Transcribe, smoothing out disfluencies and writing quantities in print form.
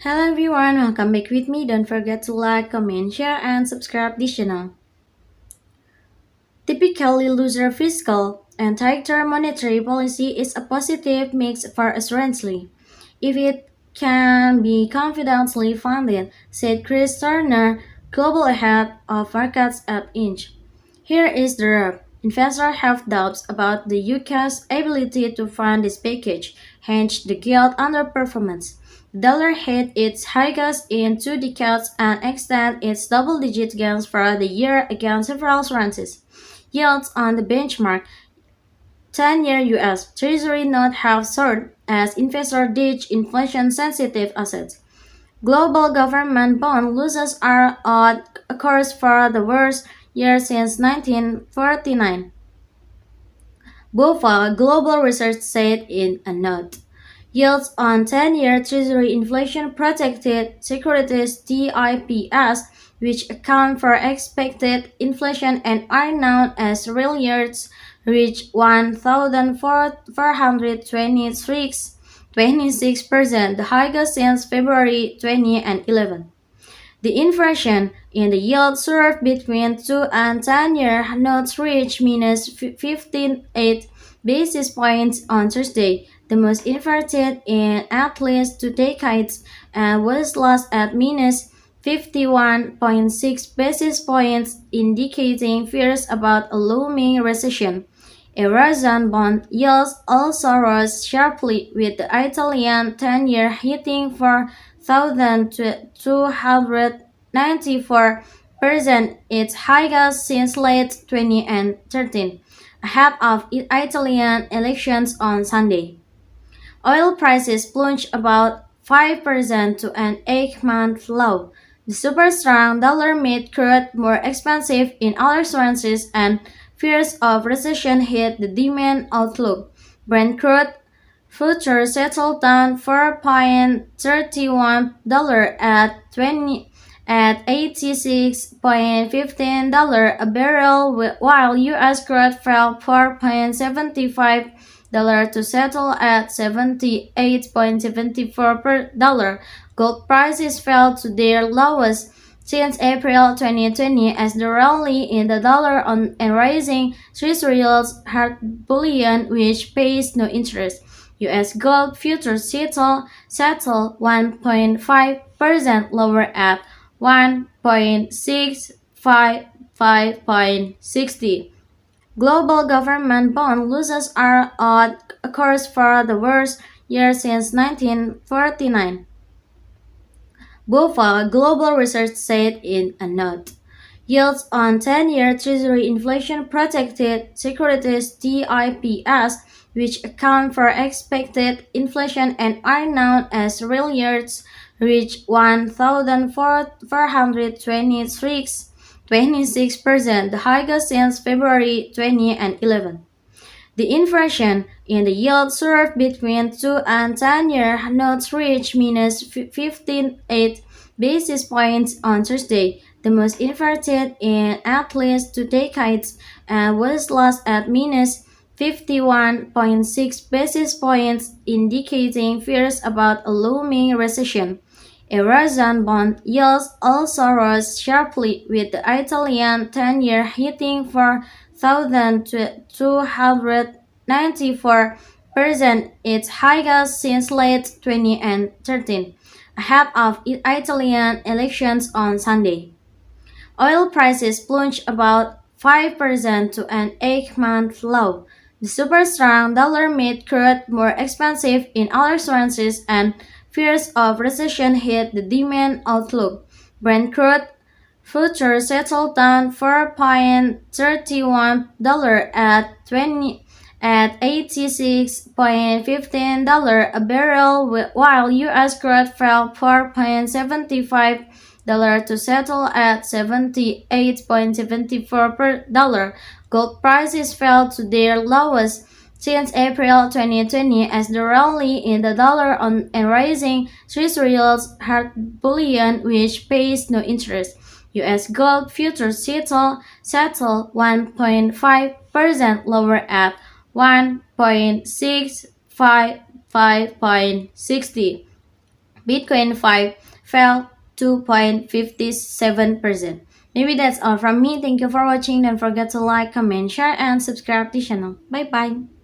Hello everyone, welcome back with me. Don't forget to like, comment, share, and subscribe this channel. Typically, looser fiscal and tighter monetary policy is a positive mix for Australia if it can be confidently funded, said Chris Turner, global head of markets at Inch. Here is the rub. Investors have doubts about the UK's ability to fund this package, hence the gilt underperformance. The dollar hit its highest in 2 decades and extended its double-digit gains for the year against several currencies. Yields on the benchmark 10-year US Treasury note have soared as investors ditch inflation-sensitive assets. Global government bond losses are on a course for the worst year since 1949. BofA Global Research said in a note. Yields on 10-year Treasury inflation-protected securities (TIPS), which account for expected inflation and are known as real yields, reached 1,426%, the highest since February 2011. The inversion in the yield curve between 2 and 10-year notes reached minus 15.8 basis points on Thursday, the most inverted in at least 2 decades, and was last at minus 51.6 basis points, indicating fears about a looming recession. Eurozone bond yields also rose sharply, with the Italian 10-year hitting 4,294%, its highest since late 2013, ahead of Italian elections on Sunday. Oil prices plunged about 5% to an 8-month low. The super strong dollar made crude more expensive in other currencies, and fears of recession hit the demand outlook. Brent crude futures settled down $4.31 at $86.15 a barrel, while US crude fell $4.75 to settle at $78.74 per dollar. Gold prices fell to their lowest since April 2020 as the rally in the dollar and rising Treasury yields hurt bullion, which pays no interest. US gold futures settle 1.5% lower at 1.655.60. Global government bond losses are on a course for the worst year since 1949. BofA Global Research said in a note. Yields on 10-year Treasury inflation-protected securities (TIPS), which account for expected inflation and are known as real yields, reached 1,426%, the highest since February 2011. The inversion in the yield curve between 2 and 10-year notes reached minus 15.8 basis points on Thursday, the most inverted in at least 2 decades, and was last at minus 51.6 basis points, indicating fears about a looming recession. Eurozone bond yields also rose sharply, with the Italian 10-year hitting 4,294%, its highest since late 2013, ahead of Italian elections on Sunday. Oil prices plunged about 5% to an 8-month low. The super strong dollar made crude more expensive in other currencies, and fears of recession hit the demand outlook. Brent crude futures settled down $4.31 at $86.15 a barrel, while US crude fell $4.75 to settle at $78.74 per dollar. Gold prices fell to their lowest since April 2020 as the rally in the dollar and rising Treasury yields hurt bullion, which pays no interest. US gold futures settle 1.5% lower at 1.655.60. Bitcoin 5 fell 2.57%. Maybe that's all from me. Thank you for watching. Don't forget to like, comment, share, and subscribe to the channel. Bye bye.